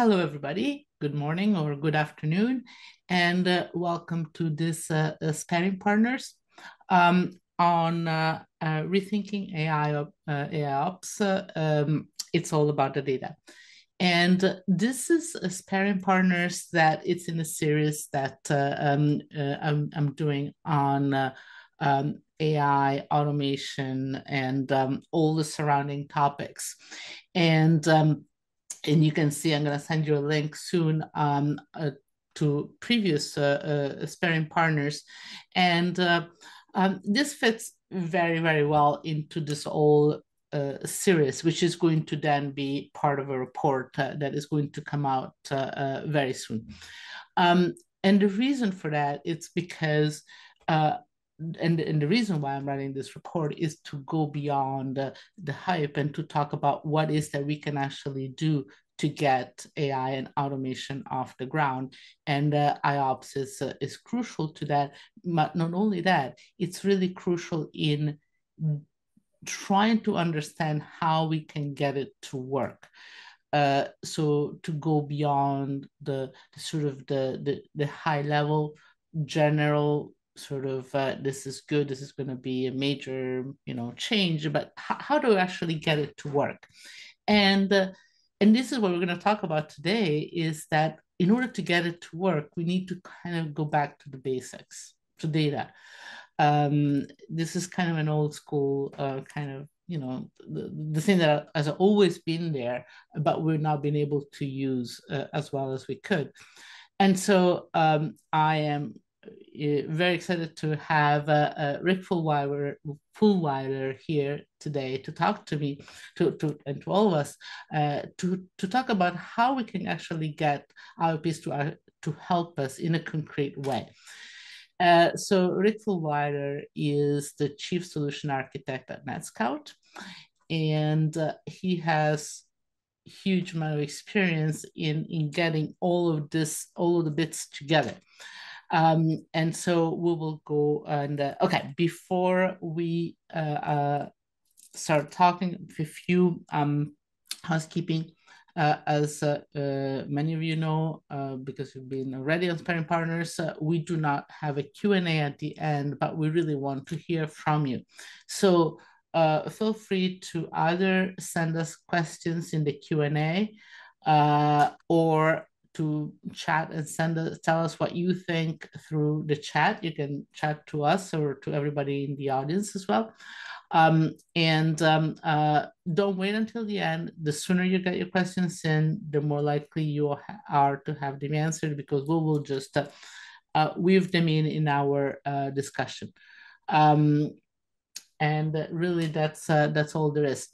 Hello, everybody. Good morning or good afternoon, and welcome to this Sparring Partners on Rethinking AIOps. It's all about the data. And this is a Sparring Partners that it's in a series that I'm doing on AI, automation, and all the surrounding topics. And you can see, I'm going to send you a link soon to previous Sparring Partners. And this fits very, very well into this whole series, which is going to then be part of a report that is going to come out very soon. And the reason for that, it's because and the reason why I'm writing this report is to go beyond the hype and to talk about what is that we can actually do to get AI and automation off the ground. And IOPS is crucial to that. But not only that, it's really crucial in trying to understand how we can get it to work. So to go beyond the sort of the high level general sort of this is good, this is going to be a major change, but how do we actually get it to work? And this is what we're going to talk about today, is that in order to get it to work, we need to kind of go back to the basics, to data. This is kind of an old school kind of the thing that has always been there, but we're not being able to use as well as we could. And so I am very excited to have Rick Fulwiler here today to talk to me, and to all of us, to talk about how we can actually get IOPs to help us in a concrete way. So Rick Fulwiler is the Chief Solution Architect at NETSCOUT, and he has huge amount of experience in getting all of the bits together. And so we will go and okay, before we start talking, a few housekeeping. As many of you know, because you've been already on Sparring Partners, we do not have a Q&A at the end, but we really want to hear from you. So feel free to either send us questions in the Q&A or to chat and tell us what you think through the chat. You can chat to us or to everybody in the audience as well. Don't wait until the end. The sooner you get your questions in, the more likely you are to have them answered, because we will just weave them in our discussion. And really, that's all there is.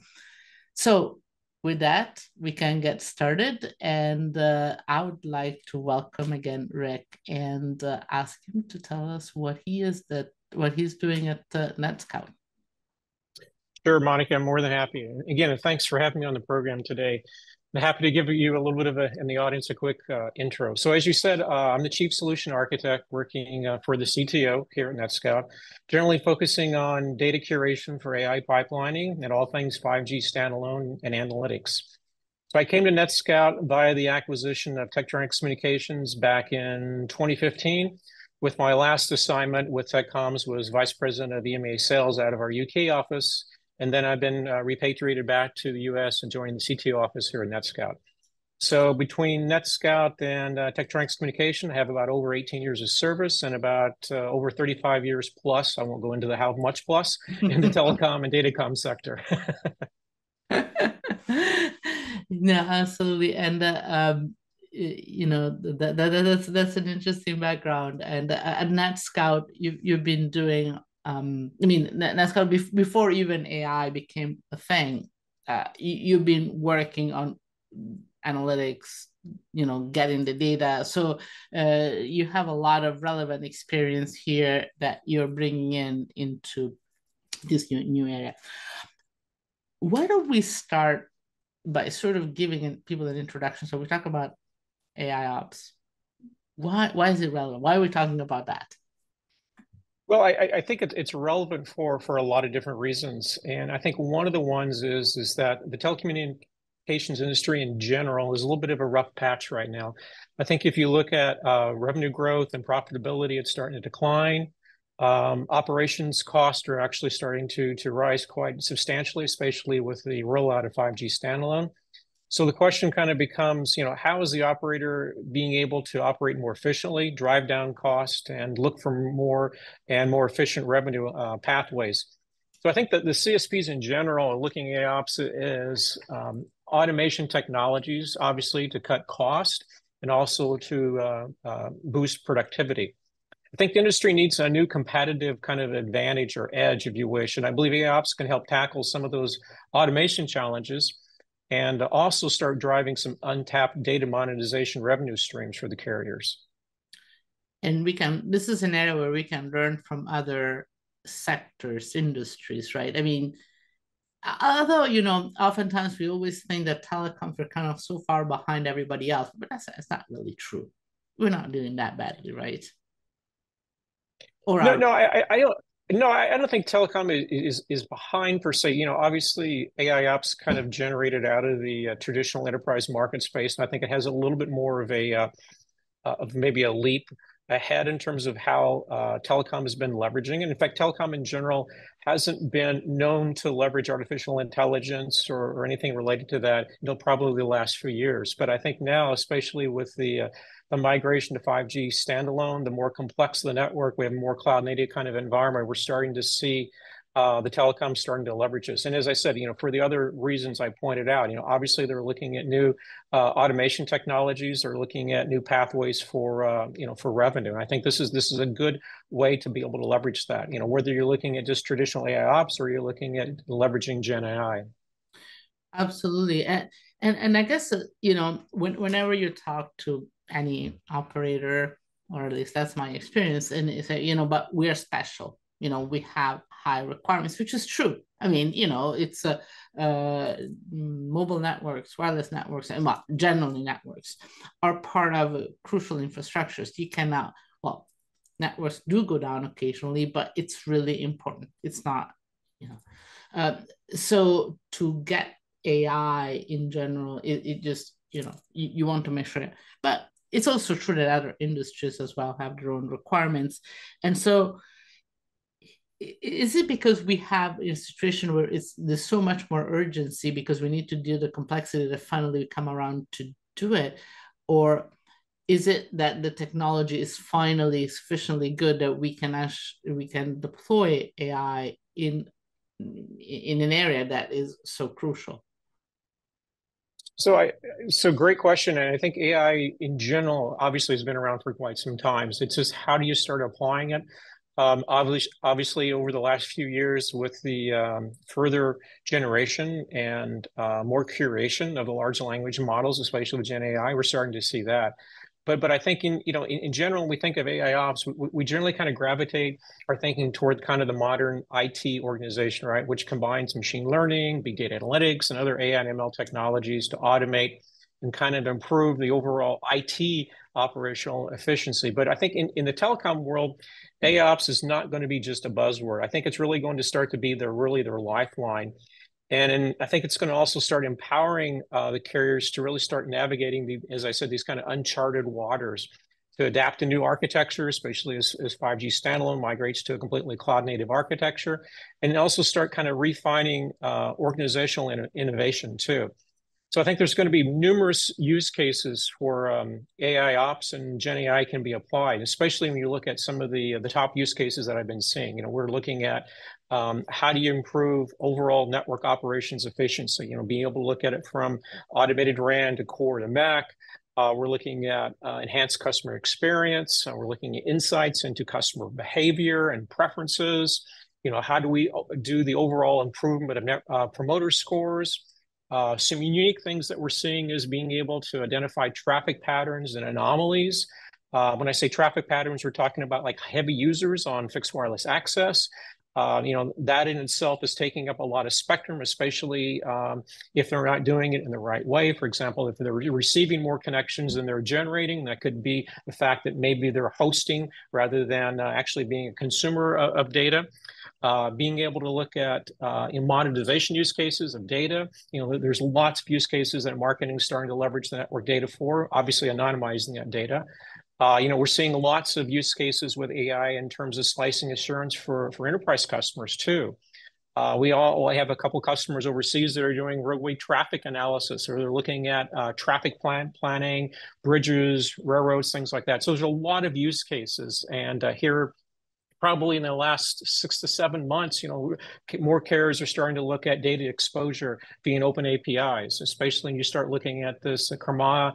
So with that, we can get started. And I would like to welcome again Rick and ask him to tell us what he's doing at NETSCOUT. Sure, Monica, I'm more than happy. And again, thanks for having me on the program today. I'm happy to give you a little bit of in the audience, a quick intro. So as you said, I'm the Chief Solution Architect working for the CTO here at NETSCOUT, generally focusing on data curation for AI pipelining and all things 5G standalone and analytics. So I came to NETSCOUT via the acquisition of Tektronix Communications back in 2015. With my last assignment with TechComs was Vice President of EMEA Sales out of our UK office. And then I've been repatriated back to the US and joined the CTO office here at NETSCOUT. So between NETSCOUT and Tektronix Communication, I have about over 18 years of service and about over 35 years plus, I won't go into the how much plus, in the telecom and datacom sector. No, absolutely. And that's an interesting background. And at NETSCOUT, you've been doing NETSCOUT before even AI became a thing. You've been working on analytics, getting the data. So you have a lot of relevant experience here that you're bringing into this new area. Why don't we start by sort of giving people an introduction? So we talk about AIOps. Why is it relevant? Why are we talking about that? Well, I think it's relevant for a lot of different reasons. And I think one of the ones is that the telecommunications industry in general is a little bit of a rough patch right now. I think if you look at revenue growth and profitability, it's starting to decline. Operations costs are actually starting to rise quite substantially, especially with the rollout of 5G standalone. So the question kind of becomes, how is the operator being able to operate more efficiently, drive down cost, and look for more and more efficient revenue pathways? So I think that the CSPs in general are looking at AIOps as automation technologies, obviously, to cut cost and also to boost productivity. I think the industry needs a new competitive kind of advantage or edge, if you wish. And I believe AIOps can help tackle some of those automation challenges and also start driving some untapped data monetization revenue streams for the carriers. And this is an area where we can learn from other sectors, industries, right? I mean, although, oftentimes we always think that telecoms are kind of so far behind everybody else, but that's not really true. We're not doing that badly, right? Or I don't think telecom is behind per se. Obviously AIOps kind of generated out of the traditional enterprise market space, and I think it has a little bit more of maybe a leap ahead in terms of how telecom has been leveraging. And in fact, telecom in general hasn't been known to leverage artificial intelligence or anything related to that until probably the last few years. But I think now, especially with the migration to 5G standalone, the more complex the network, we have a more cloud native kind of environment. We're starting to see the telecom starting to leverage this. And as I said, for the other reasons I pointed out, obviously they're looking at new automation technologies, they're looking at new pathways for revenue. And I think this is a good way to be able to leverage that, whether you're looking at just traditional AIOps or you're looking at leveraging Gen AI. Absolutely. And I guess, whenever you talk to any operator, or at least that's my experience, and they say, but we're special. We have high requirements, which is true. I mean, it's mobile networks, wireless networks, and generally networks are part of crucial infrastructures. You cannot, networks do go down occasionally, but it's really important. It's not, so to get AI in general, it just, you want to make sure, but it's also true that other industries as well have their own requirements. And so is it because we have a situation where there's so much more urgency because we need to deal with the complexity that finally we come around to do it? Or is it that the technology is finally sufficiently good that we can deploy AI in an area that is so crucial? So great question. And I think AI in general obviously has been around for quite some time. So it's just how do you start applying it? Obviously, over the last few years, with the further generation and more curation of the large language models, especially with Gen AI, we're starting to see that. But I think in general, when we think of AIOps, we generally kind of gravitate our thinking toward kind of the modern IT organization, right, which combines machine learning, big data analytics, and other AI and ML technologies to automate and kind of improve the overall IT operational efficiency. But I think in the telecom world, AIOps is not going to be just a buzzword. I think it's really going to start to be their lifeline. And I think it's going to also start empowering the carriers to really start navigating, as I said, these kind of uncharted waters to adapt to new architecture, especially as 5G standalone migrates to a completely cloud-native architecture, and also start kind of refining organizational innovation too. So I think there's going to be numerous use cases for AIOps and Gen AI can be applied, especially when you look at some of the top use cases that I've been seeing. We're looking at how do you improve overall network operations efficiency? Being able to look at it from automated RAN to core to MAC. We're looking at enhanced customer experience. We're looking at insights into customer behavior and preferences. How do we do the overall improvement of net promoter scores? Some unique things that we're seeing is being able to identify traffic patterns and anomalies. When I say traffic patterns, we're talking about like heavy users on fixed wireless access. That in itself is taking up a lot of spectrum, especially if they're not doing it in the right way. For example, if they're receiving more connections than they're generating, that could be the fact that maybe they're hosting rather than actually being a consumer of data. being able to look at monetization use cases of data. There's lots of use cases that marketing is starting to leverage the network data for, obviously anonymizing that data. We're seeing lots of use cases with AI in terms of slicing assurance for enterprise customers too. We have a couple customers overseas that are doing roadway traffic analysis, or they're looking at traffic planning, bridges, railroads, things like that. So there's a lot of use cases. And here, probably in the last 6 to 7 months, more carriers are starting to look at data exposure being open APIs, especially when you start looking at this Karma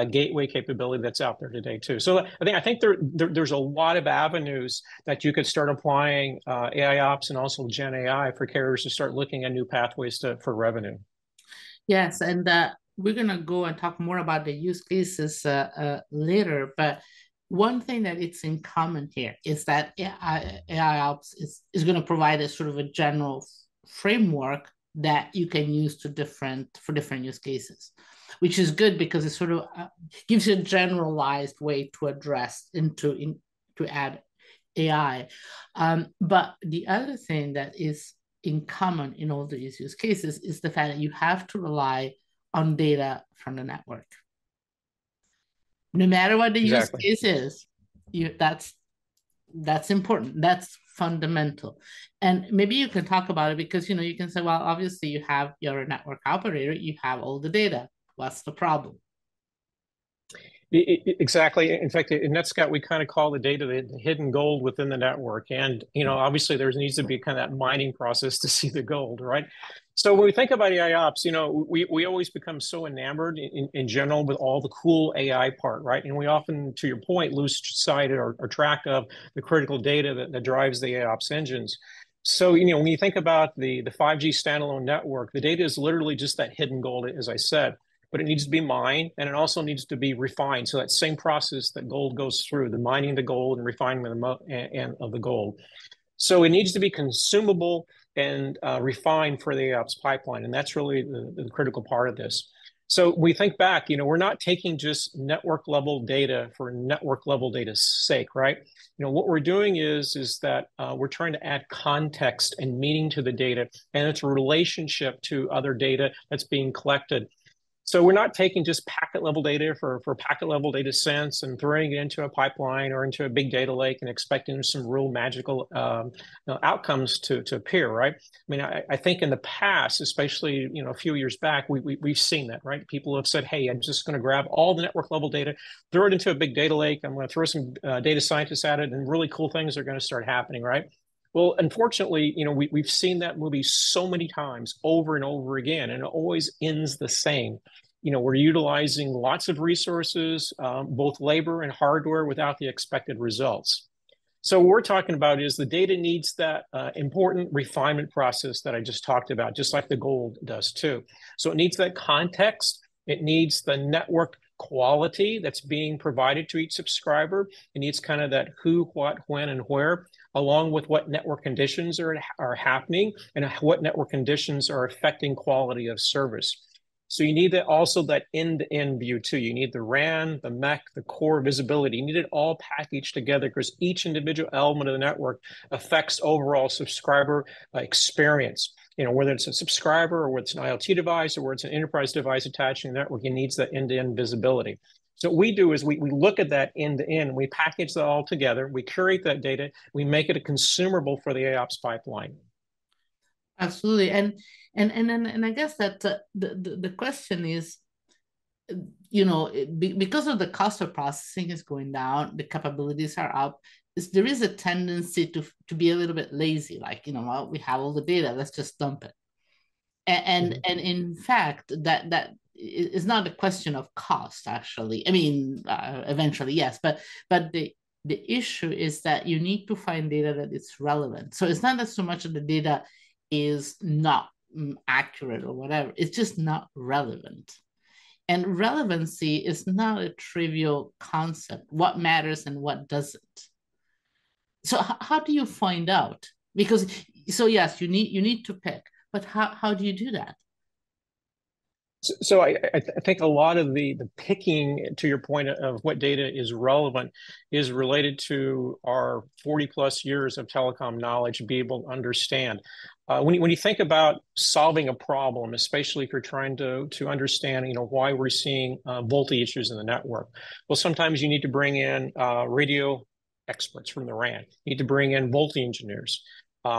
gateway capability that's out there today too. So I think there's a lot of avenues that you could start applying AIOps and also Gen AI for carriers to start looking at new pathways for revenue. Yes, and we're going to go and talk more about the use cases later, but one thing that it's in common here is that AIOps is going to provide a sort of a general framework that you can use for different use cases, which is good because it sort of gives you a generalized way to address to add AI. But the other thing that is in common in all these use cases is the fact that you have to rely on data from the network. No matter what the use case is, that's important. That's fundamental. And maybe you can talk about it because you can say, well, obviously you have your network operator, you have all the data. What's the problem? Exactly. In fact, in NETSCOUT, we kind of call the data the hidden gold within the network. And, obviously there needs to be kind of that mining process to see the gold, right? So when we think about AIOps, we always become so enamored in general with all the cool AI part, right? And we often, to your point, lose sight or track of the critical data that drives the AIOps engines. So, when you think about the 5G standalone network, the data is literally just that hidden gold, as I said. But it needs to be mined, and it also needs to be refined. So that same process that gold goes through, the mining of the gold and refinement of the gold. So it needs to be consumable and refined for the AIOps pipeline, and that's really the critical part of this. So we think back, we're not taking just network level data for network level data's sake, right? What we're doing is that we're trying to add context and meaning to the data and its relationship to other data that's being collected. So we're not taking just packet level data for packet level data sense and throwing it into a pipeline or into a big data lake and expecting some real magical outcomes to appear, right? I mean, I think in the past, especially a few years back, we've seen that, right? People have said, hey, I'm just going to grab all the network level data, throw it into a big data lake. I'm going to throw some data scientists at it, and really cool things are going to start happening, right? Well, unfortunately, we've seen that movie so many times over and over again, and it always ends the same. We're utilizing lots of resources, both labor and hardware, without the expected results. So what we're talking about is the data needs that important refinement process that I just talked about, just like the gold does too. So it needs that context. It needs the network quality that's being provided to each subscriber. It needs kind of that who, what, when, and where, along with what network conditions are happening and what network conditions are affecting quality of service. So you need also that end-to-end view too. You need the RAN, the MEC, the core visibility. You need it all packaged together because each individual element of the network affects overall subscriber experience. Whether it's a subscriber or whether it's an IoT device or whether it's an enterprise device attached to the network, it needs that end-to-end visibility. So what we do is we look at that end-to-end, we package that all together, we curate that data, we make it a consumable for the AIOps pipeline. Absolutely, and I guess that the question is, because of the cost of processing is going down, the capabilities are up. There is a tendency to be a little bit lazy, like well, we have all the data, let's just dump it. And in fact, that is not a question of cost, actually. I mean, eventually, yes, but the issue is that you need to find data that is relevant. So it's not that so much of the data is not accurate or whatever, it's just not relevant. And relevancy is not a trivial concept. What matters and what doesn't. So how do you find out? Because yes, you need to pick, but how do you do that? So I think a lot of the picking, to your point of what data is relevant, is related to our 40 plus years of telecom knowledge, be able to understand. When you think about solving a problem, especially if you're trying to understand, why we're seeing voltage issues in the network, well, sometimes you need to bring in radio experts from the RAN. You need to bring in voltage engineers.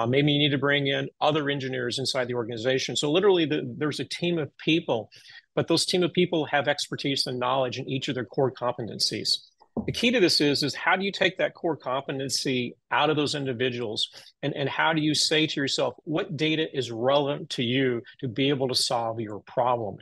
Maybe you need to bring in other engineers inside the organization. So literally, there's a team of people, but those team of people have expertise and knowledge in each of their core competencies. The key to this is how do you take that core competency out of those individuals, and how do you say to yourself, what data is relevant to you to be able to solve your problem?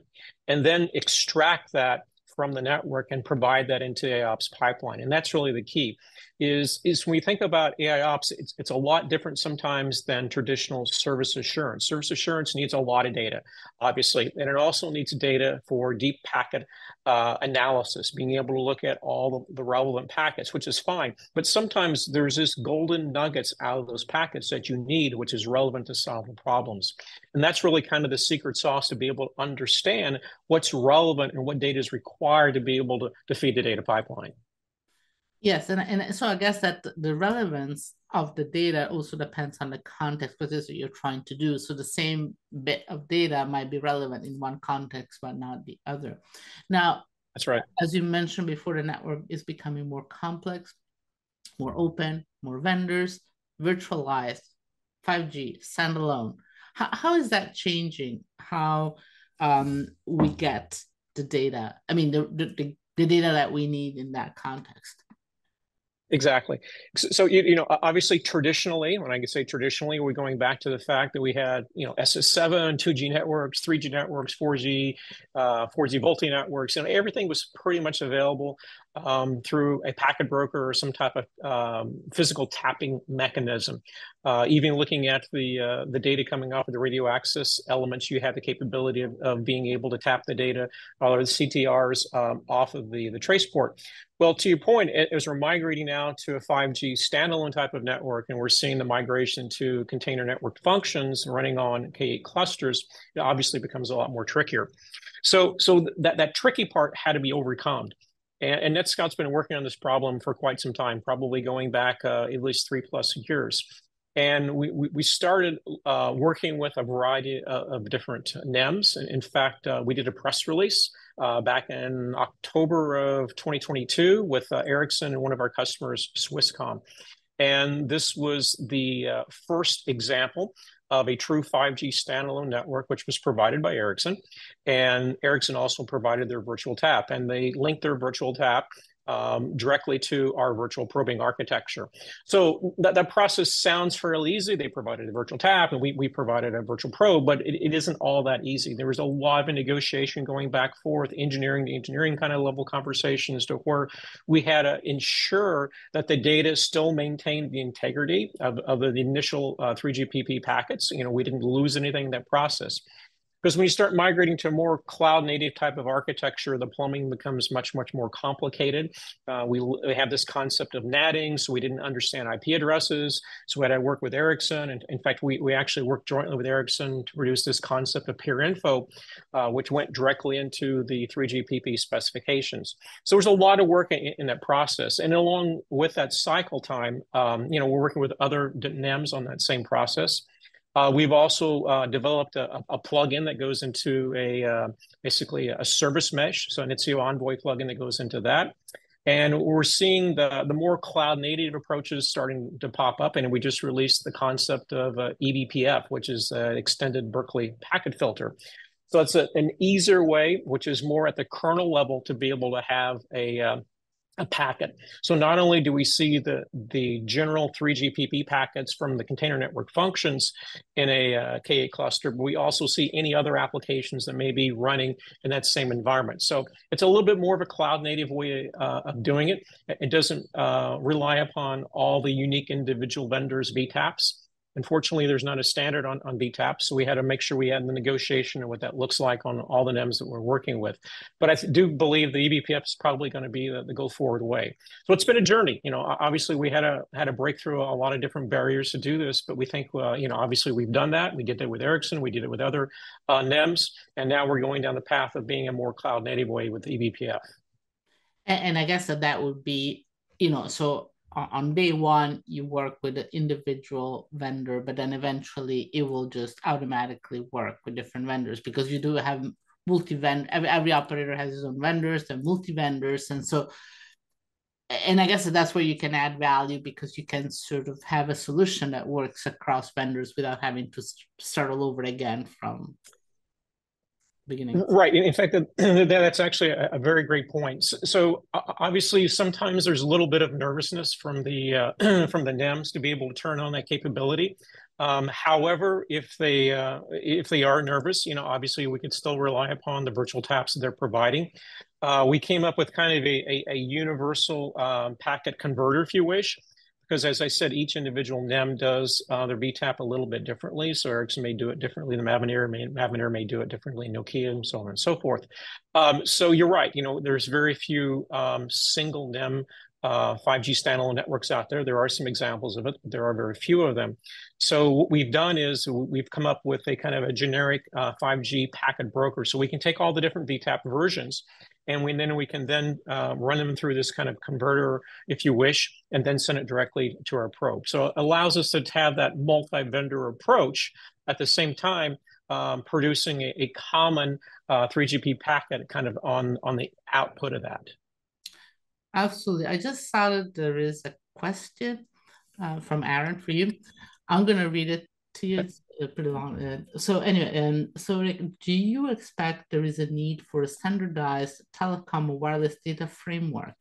And then extract that from the network and provide that into AIOps pipeline. And that's really the key. Is when we think about AIOps, it's a lot different sometimes than traditional service assurance. Service assurance needs a lot of data, obviously, and it also needs data for deep packet analysis, being able to look at all the relevant packets, which is fine. But sometimes there's this golden nuggets out of those packets that you need, which is relevant to solve the problems. And that's really kind of the secret sauce to be able to understand what's relevant and what data is required to be able to feed the data pipeline. Yes, and so I guess that the relevance of the data also depends on the context, what it is that you're trying to do. So the same bit of data might be relevant in one context, but not the other. Now, that's right. As you mentioned before, the network is becoming more complex, more open, more vendors, virtualized, 5G, standalone. How is that changing how we get the data? I mean, the data that we need in that context. Exactly. So, obviously traditionally, when I can say traditionally, we're going back to the fact that we had, SS7, 2G networks, 3G networks, 4G, 4G VoLTE networks, and everything was pretty much available through a packet broker or some type of physical tapping mechanism. Even looking at the data coming off of the radio access elements, you had the capability of being able to tap the data or the CTRs off of the trace port. Well, to your point, as we're migrating now to a 5G standalone type of network, and we're seeing the migration to container network functions running on K8 clusters, it obviously becomes a lot more trickier. So that tricky part had to be overcome. And NETSCOUT's been working on this problem for quite some time, probably going back at least 3+ years. And we started working with a variety of different NEMs. In fact, we did a press release back in October of 2022 with Ericsson and one of our customers, Swisscom. And this was the first example of a true 5G standalone network, which was provided by Ericsson. And Ericsson also provided their virtual tap, and they linked their virtual tap directly to our virtual probing architecture. So that process sounds fairly easy. They provided a virtual tap and we provided a virtual probe, but it isn't all that easy. There was a lot of negotiation going back and forth, engineering to engineering kind of level conversations to where we had to ensure that the data still maintained the integrity of the initial 3GPP packets. We didn't lose anything in that process. Because when you start migrating to a more cloud native type of architecture, the plumbing becomes much, much more complicated. We have this concept of NATing, so we didn't understand IP addresses. So we had to work with Ericsson. And in fact, we actually worked jointly with Ericsson to produce this concept of peer info, which went directly into the 3GPP specifications. So there's a lot of work in that process. And along with that cycle time, we're working with other NEMs on that same process. We've also developed a plugin that goes into basically a service mesh, so an Istio Envoy plugin that goes into that. And we're seeing the more cloud native approaches starting to pop up, and we just released the concept of eBPF, which is an extended Berkeley packet filter. So it's an easier way, which is more at the kernel level, to be able to have a packet. So not only do we see the general 3GPP packets from the container network functions in a K8 cluster, but we also see any other applications that may be running in that same environment. So it's a little bit more of a cloud native way of doing it. It doesn't rely upon all the unique individual vendors' VTAPs. Unfortunately, there's not a standard on BTAP, so we had to make sure we had the negotiation and what that looks like on all the NEMs that we're working with. But I do believe the eBPF is probably going to be the go forward way. So it's been a journey. Obviously we had to break through a lot of different barriers to do this, but we think, obviously we've done that. We did that with Ericsson, we did it with other NEMs, and now we're going down the path of being a more cloud native way with the eBPF. And I guess that would be, so on day one, you work with the individual vendor, but then eventually it will just automatically work with different vendors because you do have multi-vendor, every operator has his own vendors, they're multi-vendors. And so, and I guess that's where you can add value because you can sort of have a solution that works across vendors without having to start all over again from beginning. Right. In fact, that's actually a very great point. So obviously, sometimes there's a little bit of nervousness from the from the NEMs to be able to turn on that capability. However, if they are nervous, obviously we could still rely upon the virtual taps that they're providing. We came up with kind of a universal packet converter, if you wish. Because as I said, each individual NEM does their BTAP a little bit differently. So Ericsson may do it differently than Mavenir may do it differently, Nokia, and so on and so forth. So you're right. There's very few single NEM 5G standalone networks out there. There are some examples of it, but there are very few of them. So what we've done is we've come up with a kind of a generic 5G packet broker. So we can take all the different BTAP versions and we can run them through this kind of converter, if you wish, and then send it directly to our probe. So it allows us to have that multi-vendor approach at the same time, producing a common 3GP packet kind of on the output of that. Absolutely. I just saw that there is a question from Aaron for you. I'm going to read it to you. It's pretty long. So anyway, so Rick, do you expect there is a need for a standardized telecom wireless data framework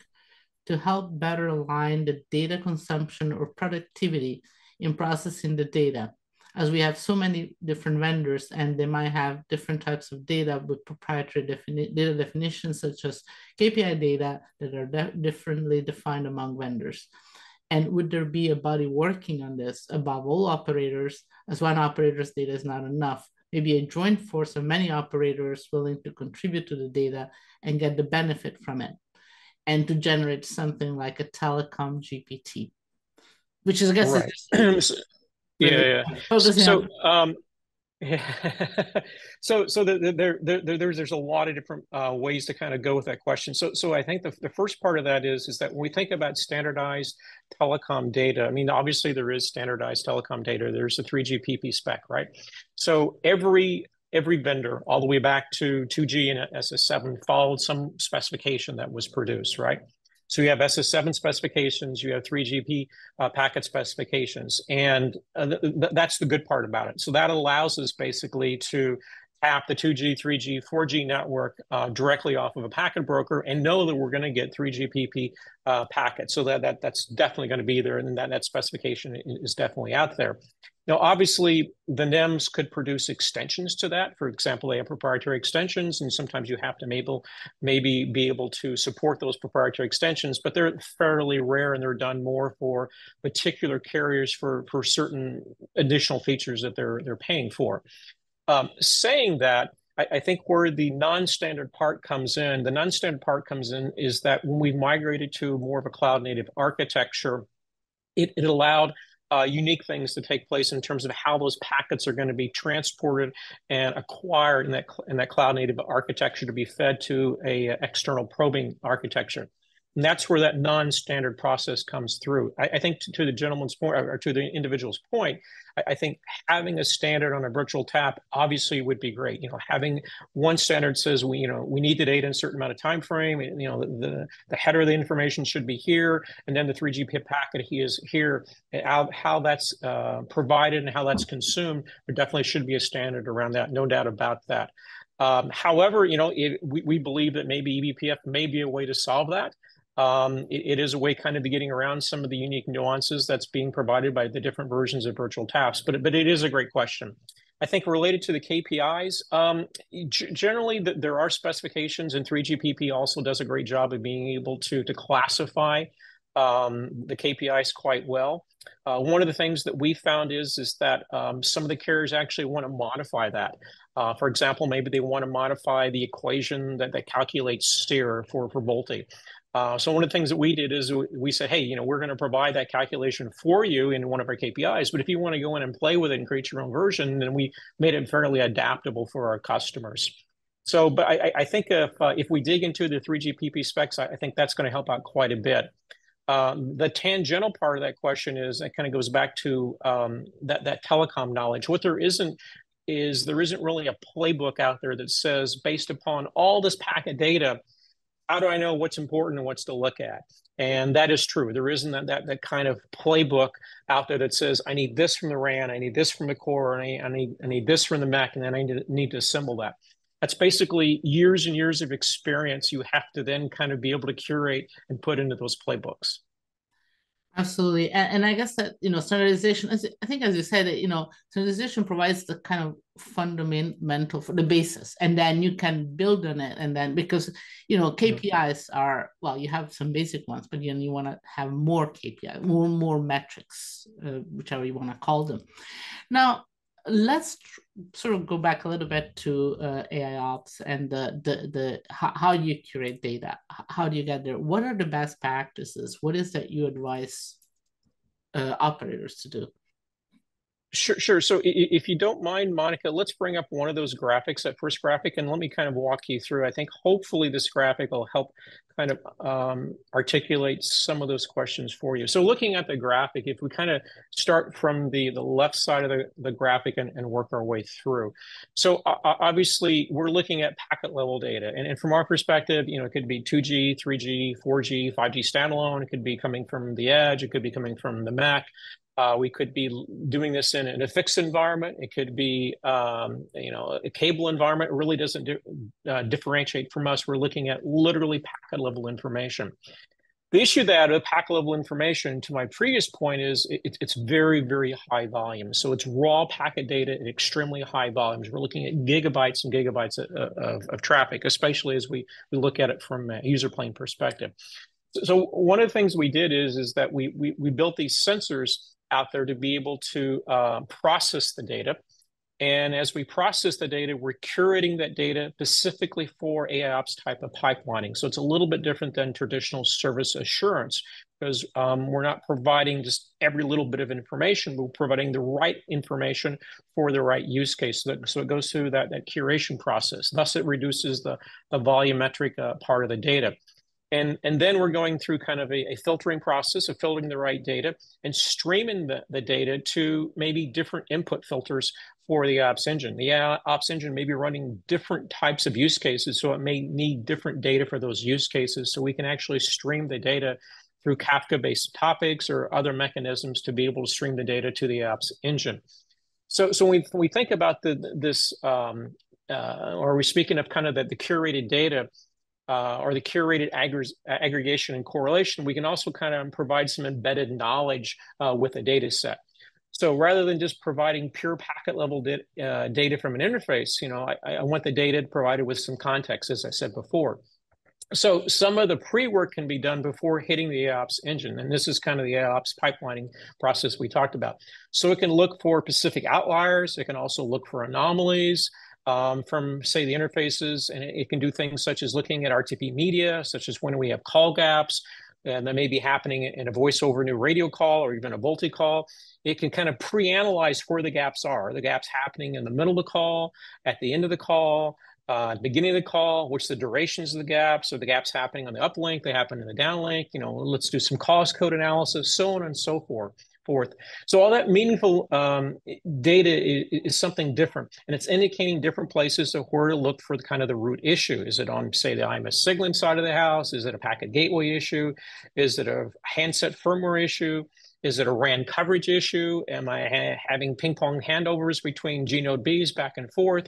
to help better align the data consumption or productivity in processing the data? As we have so many different vendors and they might have different types of data with proprietary data definitions, such as KPI data that are differently defined among vendors. And would there be a body working on this above all operators, as one operator's data is not enough? Maybe a joint force of many operators willing to contribute to the data and get the benefit from it, and to generate something like a telecom GPT, which is, I guess, right. Really so there's a lot of different ways to kind of go with that question. So I think the first part of that is that when we think about standardized telecom data, I mean, obviously there is standardized telecom data. There's a 3GPP spec, right? So every vendor, all the way back to 2G and SS7, followed some specification that was produced, right? So you have SS7 specifications, you have 3GP packet specifications, and that's the good part about it. So that allows us basically to tap the 2G, 3G, 4G network directly off of a packet broker and know that we're going to get 3GPP packets. So that's definitely going to be there, and that specification is definitely out there. Now, obviously, the NEMs could produce extensions to that. For example, they have proprietary extensions, and sometimes you have to maybe be able to support those proprietary extensions, but they're fairly rare, and they're done more for particular carriers for certain additional features that they're paying for. Saying that, I think where the non-standard part comes in, is that when we migrated to more of a cloud-native architecture, it allowed unique things to take place in terms of how those packets are going to be transported and acquired in that cloud native architecture to be fed to a external probing architecture. And that's where that non-standard process comes through. I think to the gentleman's point, or to the individual's point, I think having a standard on a virtual tap obviously would be great. Having one standard says we need the data in a certain amount of time frame. The header of the information should be here, and then the 3GP packet is here. How that's provided and how that's consumed, there definitely should be a standard around that. No doubt about that. However, we believe that maybe eBPF may be a way to solve that. It is a way kind of getting around some of the unique nuances that's being provided by the different versions of virtual taps, but it is a great question. I think related to the KPIs, generally there are specifications, and 3GPP also does a great job of being able to classify the KPIs quite well. One of the things that we found is that some of the carriers actually want to modify that. For example, maybe they want to modify the equation that calculates steer for Volte. So one of the things that we did is we said, hey, we're going to provide that calculation for you in one of our KPIs. But if you want to go in and play with it and create your own version, then we made it fairly adaptable for our customers. So, but I think if we dig into the 3GPP specs, I think that's going to help out quite a bit. The tangential part of that question is it kind of goes back to that telecom knowledge. What there isn't is there isn't really a playbook out there that says, based upon all this packet data, how do I know what's important and what's to look at? And that is true. There isn't that kind of playbook out there that says, I need this from the RAN, I need this from the core, I need this from the MEC, and then I need to assemble that. That's basically years and years of experience you have to then kind of be able to curate and put into those playbooks. Absolutely. And I guess that, standardization, I think, as you said, standardization provides the kind of fundamental for the basis, and then you can build on it. And then because, KPIs are, well, you have some basic ones, but you want to have more KPI, more metrics, whichever you want to call them. Now, let's sort of go back a little bit to AIOps and the how you curate data. How do you get there? What are the best practices? What is that you advise operators to do? Sure. So if you don't mind, Monica, let's bring up one of those graphics, that first graphic, and let me kind of walk you through. I think hopefully this graphic will help kind of articulate some of those questions for you. So looking at the graphic, if we kind of start from the left side of the graphic and work our way through. So obviously we're looking at packet level data. And from our perspective, it could be 2G, 3G, 4G, 5G standalone. It could be coming from the edge. It could be coming from the MEC. We could be doing this in a fixed environment. It could be, a cable environment. It really doesn't differentiate from us. We're looking at literally packet level information. The issue that with packet level information, to my previous point, is it's very, very high volume. So it's raw packet data at extremely high volumes. We're looking at gigabytes and gigabytes of traffic, especially as we look at it from a user plane perspective. So one of the things we did is that we built these sensors out there to be able to process the data. And as we process the data, we're curating that data specifically for AIOps type of pipelining. So it's a little bit different than traditional service assurance because we're not providing just every little bit of information. We're providing the right information for the right use case. So it goes through that curation process. Thus, it reduces the volumetric part of the data. And then we're going through kind of a filtering process of filtering the right data and streaming the data to maybe different input filters for the ops engine. The ops engine may be running different types of use cases, so it may need different data for those use cases. So we can actually stream the data through Kafka-based topics or other mechanisms to be able to stream the data to the ops engine. So when we think about this, or we're speaking of kind of the curated data, or the curated aggregation and correlation, we can also kind of provide some embedded knowledge with a data set. So rather than just providing pure packet level data from an interface, I want the data provided with some context, as I said before. So some of the pre-work can be done before hitting the AIOps engine. And this is kind of the AIOps pipelining process we talked about. So it can look for specific outliers. It can also look for anomalies. From, say, the interfaces, and it can do things such as looking at RTP media, such as when we have call gaps, and that may be happening in a voice over new radio call or even a Volte call. It can kind of pre-analyze where the gaps are. The gaps happening in the middle of the call, at the end of the call, beginning of the call, what's the durations of the gaps? Are the gaps happening on the uplink? They happen in the downlink? Let's do some cost code analysis, so on and so forth. So all that meaningful data is something different, and it's indicating different places of where to look for the root issue. Is it on, say, the IMS signaling side of the house? Is it a packet gateway issue? Is it a handset firmware issue? Is it a RAN coverage issue? Am I having ping pong handovers between G node Bs back and forth?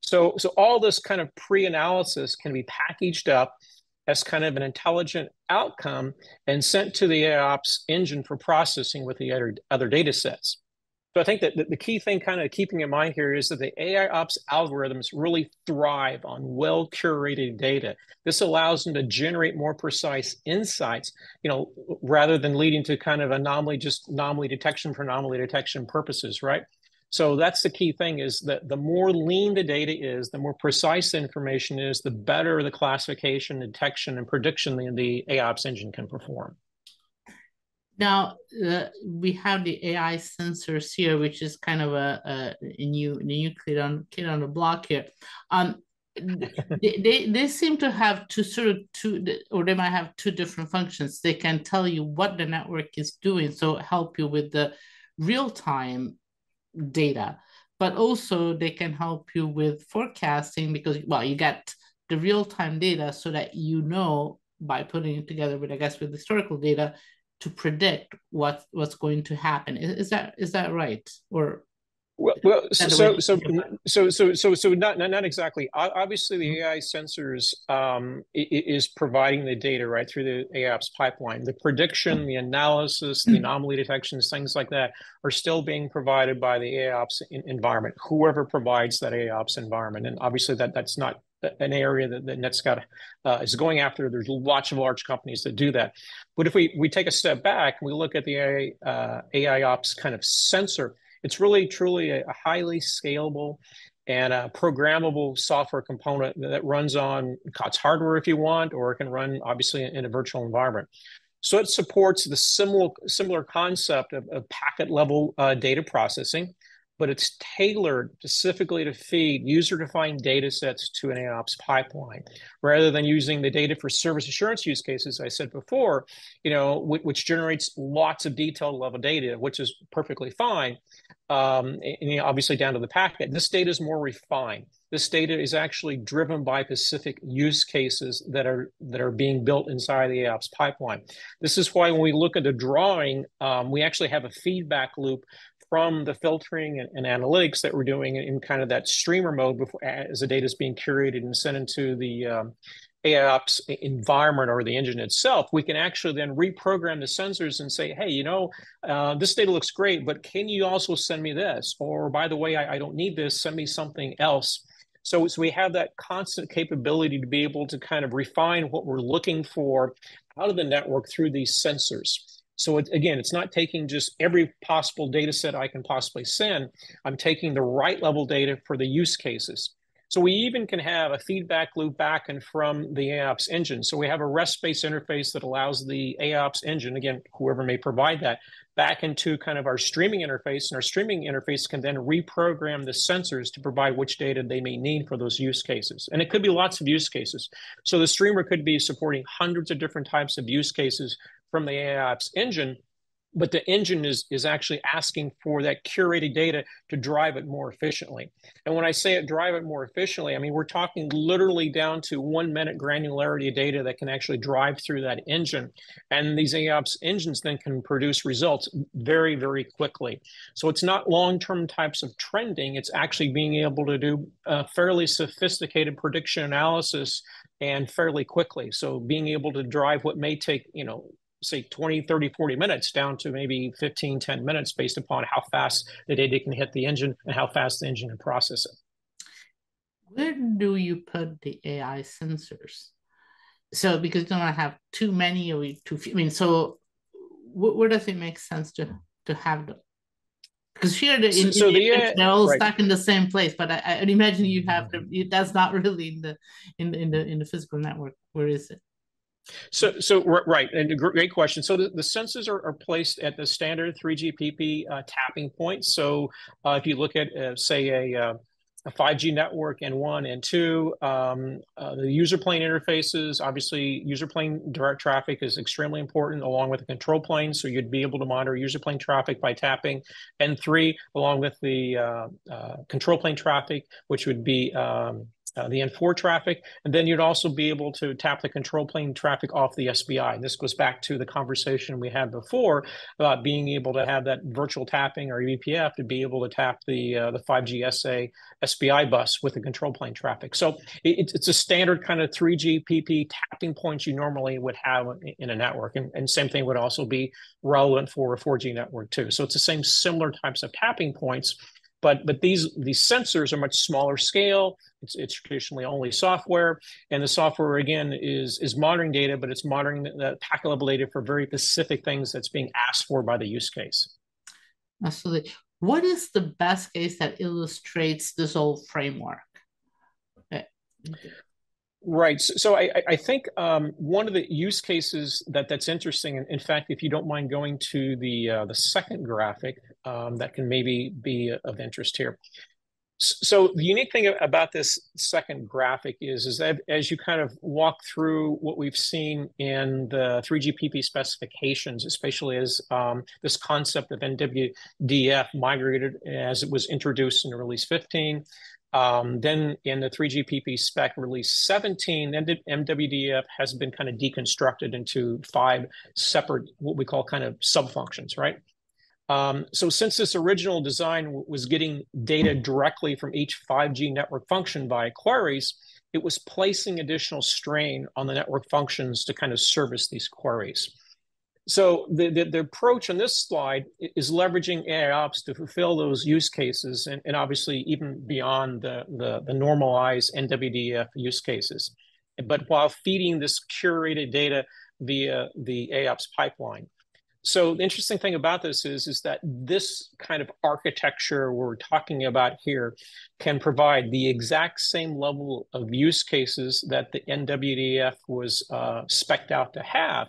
So all this kind of pre-analysis can be packaged up as kind of an intelligent outcome and sent to the AIOps engine for processing with the other data sets. So I think that the key thing kind of keeping in mind here is that the AI ops algorithms really thrive on well-curated data. This allows them to generate more precise insights, rather than leading to kind of just anomaly detection for anomaly detection purposes, right? So that's the key thing, is that the more lean the data is, the more precise the information is, the better the classification, detection, and prediction the AIOps engine can perform. Now, we have the AI sensors here, which is kind of a new kid on the block here. They seem to have or they might have two different functions. They can tell you what the network is doing, so help you with the real-time data, but also they can help you with forecasting because, well, you get the real-time data so that by putting it together with, I guess, with historical data, to predict what's going to happen. Is that right? Or not exactly. Obviously, the AI sensors is providing the data right through the AIOps pipeline. The prediction, the analysis, the anomaly detections, things like that are still being provided by the AIOps environment, whoever provides that AIOps environment. And obviously, that's not an area that NETSCOUT is going after. There's lots of large companies that do that. But if we take a step back and we look at the AIOps kind of sensor, it's really truly a highly scalable and a programmable software component that runs on COTS hardware if you want, or it can run obviously in a virtual environment. So it supports the similar concept of packet level data processing, but it's tailored specifically to feed user-defined data sets to an AIOps pipeline, rather than using the data for service assurance use cases, I said before, which generates lots of detailed level data, which is perfectly fine, and obviously down to the packet. This data is more refined. This data is actually driven by specific use cases that are being built inside the AIOps pipeline. This is why when we look at the drawing, we actually have a feedback loop from the filtering and analytics that we're doing in kind of that streamer mode as the data is being curated and sent into the AIOps environment or the engine itself. We can actually then reprogram the sensors and say, hey, this data looks great, but can you also send me this? Or by the way, I don't need this, send me something else. So we have that constant capability to be able to kind of refine what we're looking for out of the network through these sensors. So it's not taking just every possible data set I can possibly send. I'm taking the right level data for the use cases. So we even can have a feedback loop back and from the AIOps engine. So we have a REST-based interface that allows the AIOps engine, again, whoever may provide that, back into kind of our streaming interface. And our streaming interface can then reprogram the sensors to provide which data they may need for those use cases. And it could be lots of use cases. So the streamer could be supporting hundreds of different types of use cases from the AIOps engine, but the engine is actually asking for that curated data to drive it more efficiently. And when I say drive it more efficiently, I mean, we're talking literally down to 1 minute granularity of data that can actually drive through that engine. And these AIOps engines then can produce results very, very quickly. So it's not long-term types of trending. It's actually being able to do fairly sophisticated prediction analysis and fairly quickly. So being able to drive what may take, say 20, 30, 40 minutes down to maybe 15, 10 minutes based upon how fast the data can hit the engine and how fast the engine can process it. Where do you put the AI sensors? So because you don't have too many or too few, I mean, so where does it make sense to have them? Because here they're all stuck in the same place, but I'd imagine you have that's not really in the physical network. Where is it? So right, and great question. So the sensors are placed at the standard 3GPP tapping point. So if you look at, say, a 5G network N1, N2, the user plane interfaces, obviously user plane direct traffic is extremely important along with the control plane. So you'd be able to monitor user plane traffic by tapping N3 along with the control plane traffic, which would be the N4 traffic, and then you'd also be able to tap the control plane traffic off the SBI. And this goes back to the conversation we had before about being able to have that virtual tapping or VPF to be able to tap the 5G SA SBI bus with the control plane traffic. So it's a standard kind of 3GPP tapping points you normally would have in a network. And same thing would also be relevant for a 4G network too. So it's the same similar types of tapping points. But these sensors are much smaller scale. It's traditionally only software, and the software again is monitoring data, but it's monitoring the packet level data for very specific things that's being asked for by the use case. Absolutely. What is the best case that illustrates this whole framework? Okay. Right. So I think one of the use cases that's interesting, and in fact, if you don't mind going to the second graphic, that can maybe be of interest here. So the unique thing about this second graphic is that as you kind of walk through what we've seen in the 3GPP specifications, especially as this concept of NWDF migrated as it was introduced in release 15, then in the 3GPP spec release 17, MWDF has been kind of deconstructed into 5 separate, what we call kind of sub-functions, right? So since this original design was getting data directly from each 5G network function via queries, it was placing additional strain on the network functions to kind of service these queries. So the approach on this slide is leveraging AIOps to fulfill those use cases, and obviously even beyond the normalized NWDF use cases, but while feeding this curated data via the AIOps pipeline. So the interesting thing about this is that this kind of architecture we're talking about here can provide the exact same level of use cases that the NWDF was spec'd out to have,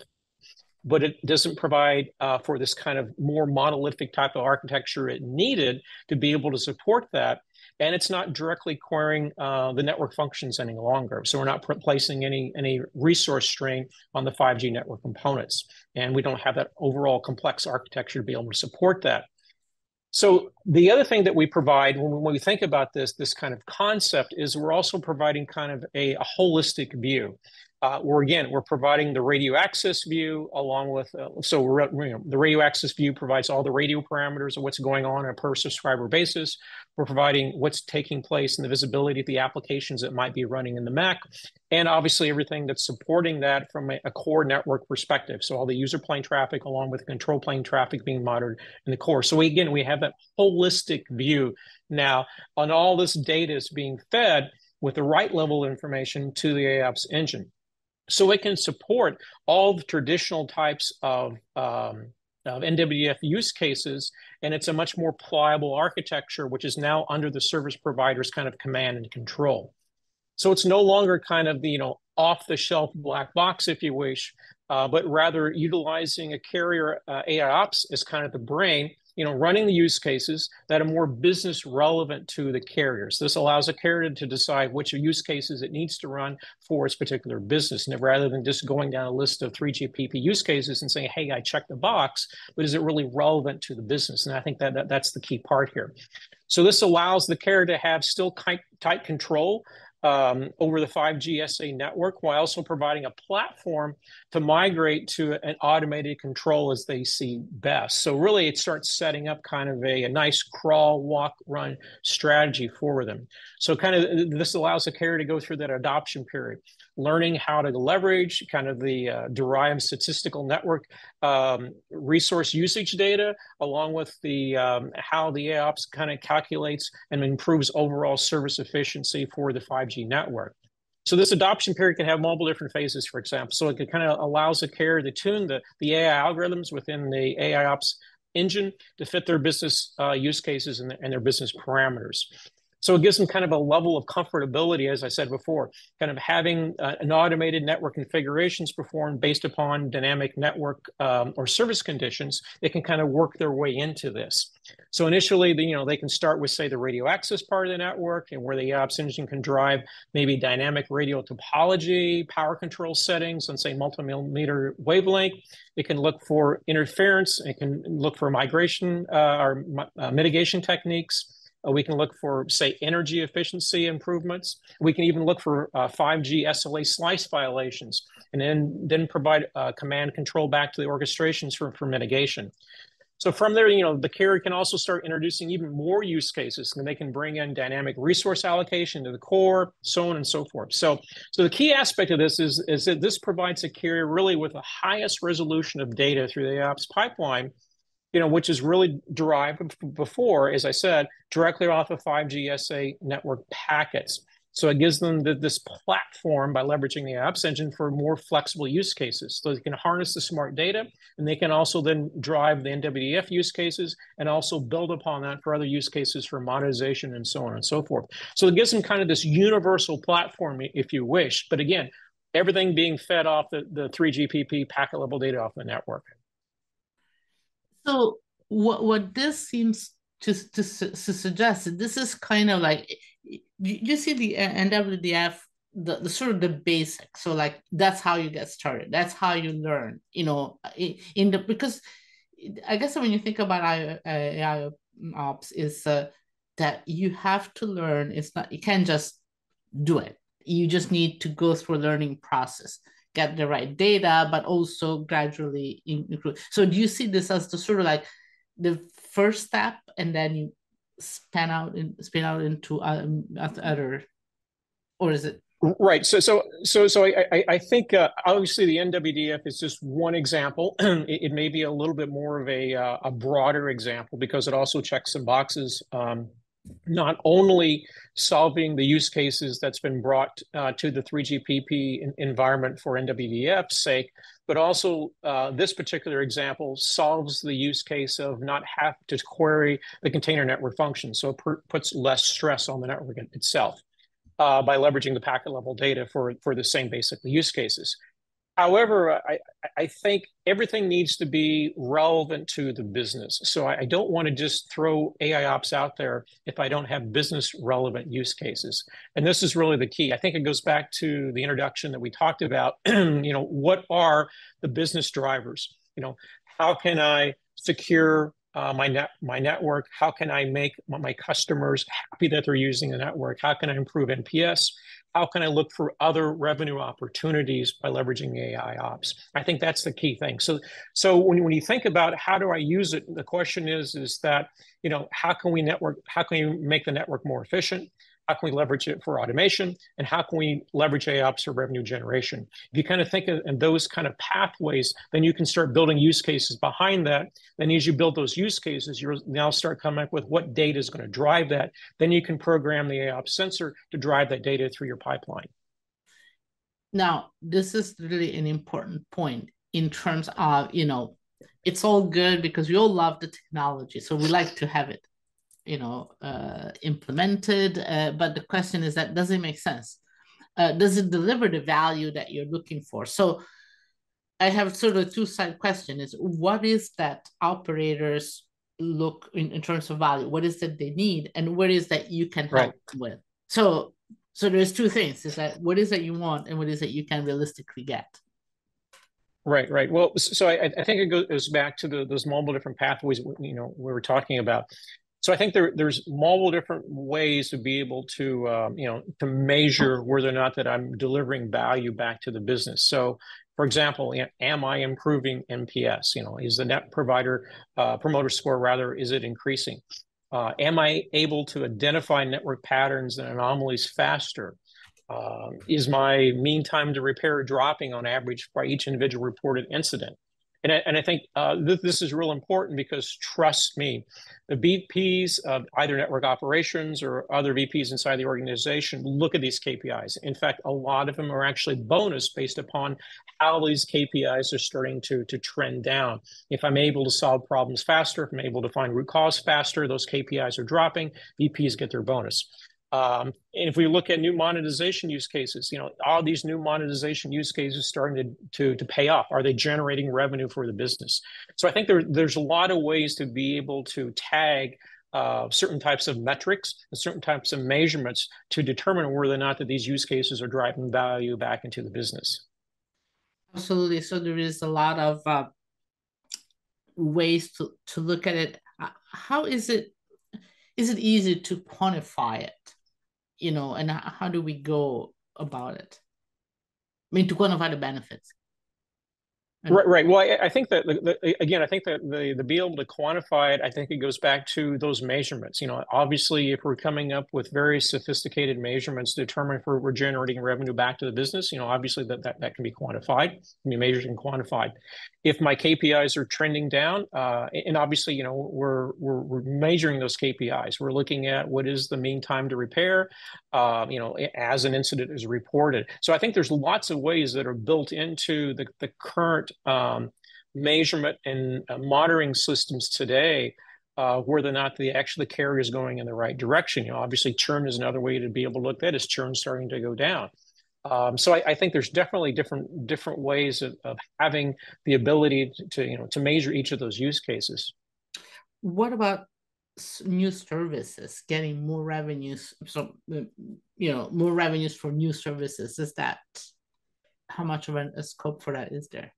but it doesn't provide for this kind of more monolithic type of architecture it needed to be able to support that. And it's not directly querying the network functions any longer. So we're not placing any resource strain on the 5G network components. And we don't have that overall complex architecture to be able to support that. So the other thing that we provide when we think about this kind of concept is we're also providing kind of a holistic view. We're providing the radio access view along with, the radio access view provides all the radio parameters of what's going on a per subscriber basis. We're providing what's taking place and the visibility of the applications that might be running in the Mac, and obviously everything that's supporting that from a core network perspective. So all the user plane traffic along with control plane traffic being monitored in the core. So again, we have that holistic view now on all this data is being fed with the right level of information to the AIOps engine. So it can support all the traditional types of NWDF use cases, and it's a much more pliable architecture, which is now under the service provider's kind of command and control. So it's no longer kind of the off-the-shelf black box, if you wish, but rather utilizing a carrier AIOps as kind of the brain, running the use cases that are more business relevant to the carriers. This allows a carrier to decide which use cases it needs to run for its particular business, and rather than just going down a list of 3GPP use cases and saying, hey, I checked the box, but is it really relevant to the business? And I think that's the key part here. So this allows the carrier to have still tight control over the 5G SA network, while also providing a platform to migrate to an automated control as they see best. So really it starts setting up kind of a nice crawl, walk, run strategy for them. So kind of this allows the carrier to go through that adoption period, learning how to leverage kind of the derived statistical network resource usage data, along with the how the AIOps kind of calculates and improves overall service efficiency for the 5G network. So this adoption period can have multiple different phases, for example. So it kind of allows the carrier to tune the AI algorithms within the AIOps engine to fit their business use cases and their business parameters. So it gives them kind of a level of comfortability, as I said before, kind of having an automated network configurations performed based upon dynamic network or service conditions. They can kind of work their way into this. So initially, they can start with, say, the radio access part of the network, and where the AIOps engine can drive maybe dynamic radio topology, power control settings on, say, multi-millimeter wavelength. It can look for interference. It can look for migration or mitigation techniques. We can look for, say, energy efficiency improvements. We can even look for 5G SLA slice violations, and then provide command control back to the orchestrations for mitigation. So from there, the carrier can also start introducing even more use cases, and they can bring in dynamic resource allocation to the core, so on and so forth. So the key aspect of this is that this provides a carrier really with the highest resolution of data through the AIOps pipeline, which is really derived before, as I said, directly off of 5G SA network packets. So it gives them this platform by leveraging the AIOps engine for more flexible use cases. So they can harness the smart data, and they can also then drive the NWDF use cases and also build upon that for other use cases for monetization and so on and so forth. So it gives them kind of this universal platform, if you wish. But again, everything being fed off the 3GPP packet level data off the network. So what this seems to suggest, this is kind of like, you see the NWDF, the sort of the basic. So like that's how you get started. That's how you learn. Because I guess when you think about AIOps is that you have to learn. It's not, you can't just do it. You just need to go through a learning process, get the right data, but also gradually improve. So do you see this as the sort of like the first step, and then you spin out into other, or is it? Right. So I think obviously the NWDF is just one example. It may be a little bit more of a broader example because it also checks some boxes. Not only solving the use cases that's been brought to the 3GPP environment for NWDF's sake, but also this particular example solves the use case of not have to query the container network function. So it puts less stress on the network itself by leveraging the packet level data for the same basic use cases. However, I think everything needs to be relevant to the business. So I don't want to just throw AIOps out there if I don't have business relevant use cases. And this is really the key. I think it goes back to the introduction that we talked about. What are the business drivers? How can I secure my network? How can I make my customers happy that they're using the network? How can I improve NPS? How can I look for other revenue opportunities by leveraging AIOps? I think that's the key thing. So when you think about how do I use it, the question is that, how can we make the network more efficient? How can we leverage it for automation? And how can we leverage AIOps for revenue generation? If you kind of think in those kind of pathways, then you can start building use cases behind that. Then as you build those use cases, you'll now start coming up with what data is going to drive that. Then you can program the AIOps sensor to drive that data through your pipeline. Now, this is really an important point in terms of, it's all good because we all love the technology. So we like to have it implemented. But the question is that, does it make sense? Does it deliver the value that you're looking for? So I have sort of a two-side question is, what is that operators look in terms of value? What is that they need? And what is that you can help with? So there's two things, is that what is that you want and what is that you can realistically get? Right. Well, so I think it goes back to those multiple different pathways, we were talking about. So I think there's multiple different ways to be able to, to measure whether or not that I'm delivering value back to the business. So, for example, am I improving NPS? Is the net promoter score rather, is it increasing? Am I able to identify network patterns and anomalies faster? Is my mean time to repair dropping on average by each individual reported incident? And I think this is real important because, trust me, the VPs of either network operations or other VPs inside the organization look at these KPIs. In fact, a lot of them are actually bonus based upon how these KPIs are starting to trend down. If I'm able to solve problems faster, if I'm able to find root cause faster, those KPIs are dropping, VPs get their bonus. And if we look at new monetization use cases, all these new monetization use cases starting to pay off. Are they generating revenue for the business? So I think there's a lot of ways to be able to tag certain types of metrics and certain types of measurements to determine whether or not that these use cases are driving value back into the business. Absolutely. So there is a lot of ways to look at it. How is it? is it easy to quantify it? And how do we go about it? I mean, to quantify the benefits. Right. Well, I think that again, I think that the be able to quantify it, I think it goes back to those measurements. Obviously, if we're coming up with very sophisticated measurements to determine if we're generating revenue back to the business, obviously that can be quantified, can be measured and quantified. If my KPIs are trending down, and obviously, we're measuring those KPIs. We're looking at what is the mean time to repair, as an incident is reported. So I think there's lots of ways that are built into the current measurement and monitoring systems today, whether or not the carrier is going in the right direction. Obviously, churn is another way to be able to look at. Is churn starting to go down? So I think there's definitely different ways of having the ability to measure each of those use cases. What about new services getting more revenues? So more revenues for new services. Is that how much of a scope for that is there?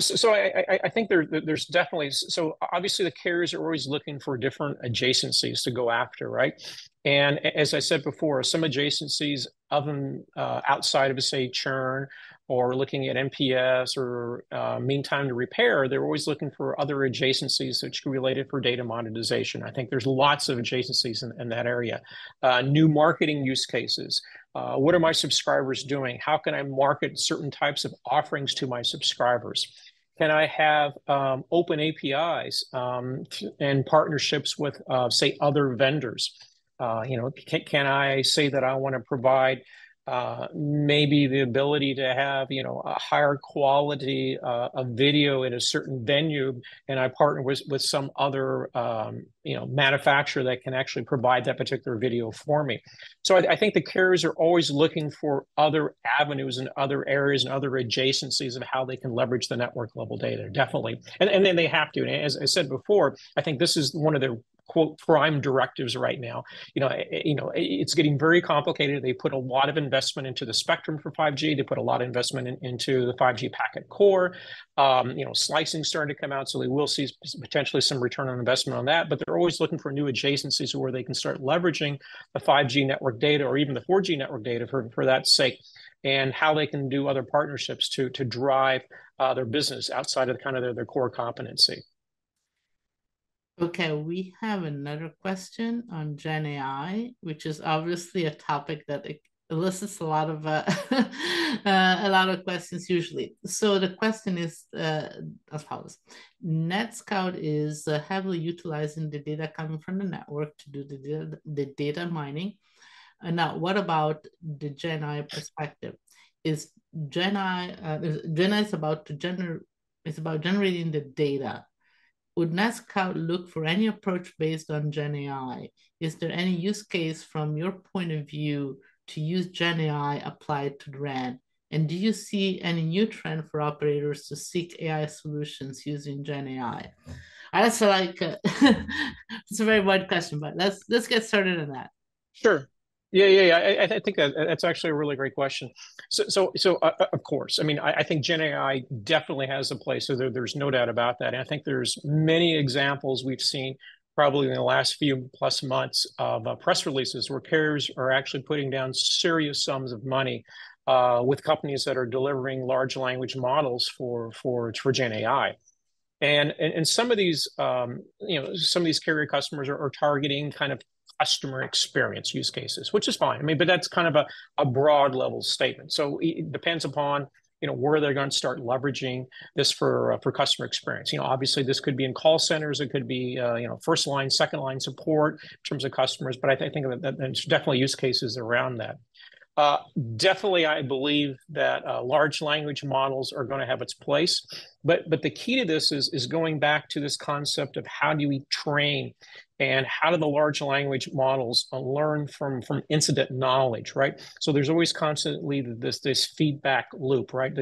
So I think there's definitely, so obviously the carriers are always looking for different adjacencies to go after, right? And as I said before, some adjacencies of them outside of, say, churn or looking at NPS or mean time to repair, they're always looking for other adjacencies which are related for data monetization. I think there's lots of adjacencies in that area. New marketing use cases. What are my subscribers doing? How can I market certain types of offerings to my subscribers? Can I have open APIs and partnerships with, say, other vendors? Can I say that I want to provide maybe the ability to have, a higher quality of video in a certain venue, and I partner with some other, manufacturer that can actually provide that particular video for me. So I think the carriers are always looking for other avenues and other areas and other adjacencies of how they can leverage the network level data, definitely. And then they have to. And as I said before, I think this is one of the quote prime directives right now. It's getting very complicated. They put a lot of investment into the spectrum for 5G. They put a lot of investment into the 5G packet core. Slicing starting to come out, so they will see potentially some return on investment on that. But they're always looking for new adjacencies where they can start leveraging the 5G network data or even the 4G network data for that sake, and how they can do other partnerships to drive their business outside of kind of their core competency. Okay, we have another question on Gen AI, which is obviously a topic that elicits a lot of a lot of questions usually. So the question is as follows: NETSCOUT is heavily utilizing the data coming from the network to do the data mining. And now, what about the Gen AI perspective? Is Gen AI is about to generate? It's about generating the data. Would NETSCOUT look for any approach based on Gen AI? Is there any use case from your point of view to use Gen AI applied to RAN? And do you see any new trend for operators to seek AI solutions using Gen AI? That's it's a very wide question, but let's get started on that. Sure. Yeah. I think that's actually a really great question. So of course, I mean, I think Gen AI definitely has a place. So there's no doubt about that. And I think there's many examples we've seen probably in the last few plus months of press releases where carriers are actually putting down serious sums of money with companies that are delivering large language models for Gen AI. And some of these, some of these carrier customers are targeting kind of customer experience use cases, which is fine. I mean, but that's kind of a broad level statement. So it depends upon, where they're going to start leveraging this for customer experience. Obviously this could be in call centers. It could be, first line, second line support in terms of customers. But I think that there's definitely use cases around that. Definitely, I believe that large language models are going to have its place. But the key to this is going back to this concept of how do we train and how do the large language models learn from incident knowledge, right? So there's always constantly this feedback loop, right?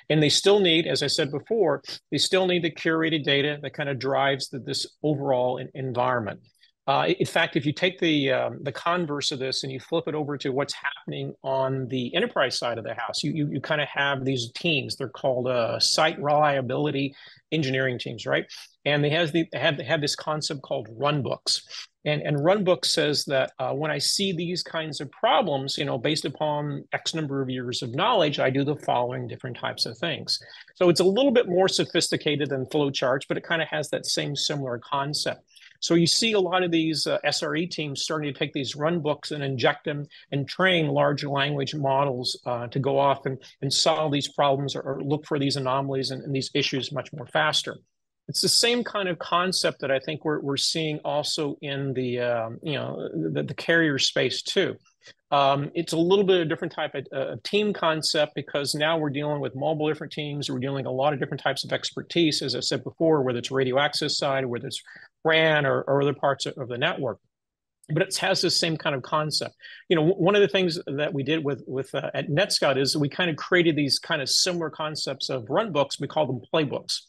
And they still need, as I said before, they still need the curated data that kind of drives this overall environment. In fact, if you take the converse of this and you flip it over to what's happening on the enterprise side of the house, you kind of have these teams. They're called site reliability engineering teams, right? And they have this concept called runbooks. And Runbook says that when I see these kinds of problems, based upon X number of years of knowledge, I do the following different types of things. So it's a little bit more sophisticated than flowcharts, but it kind of has that same similar concept. So you see a lot of these SRE teams starting to take these runbooks and inject them and train large language models to go off and solve these problems or look for these anomalies and these issues much more faster. It's the same kind of concept that I think we're seeing also in the carrier space too. It's a little bit of a different type of team concept because now we're dealing with multiple different teams. We're dealing with a lot of different types of expertise, as I said before, whether it's radio access side, whether it's RAN or other parts of the network. But it has the same kind of concept. One of the things that we did with at NETSCOUT is we kind of created these kind of similar concepts of runbooks. We call them playbooks.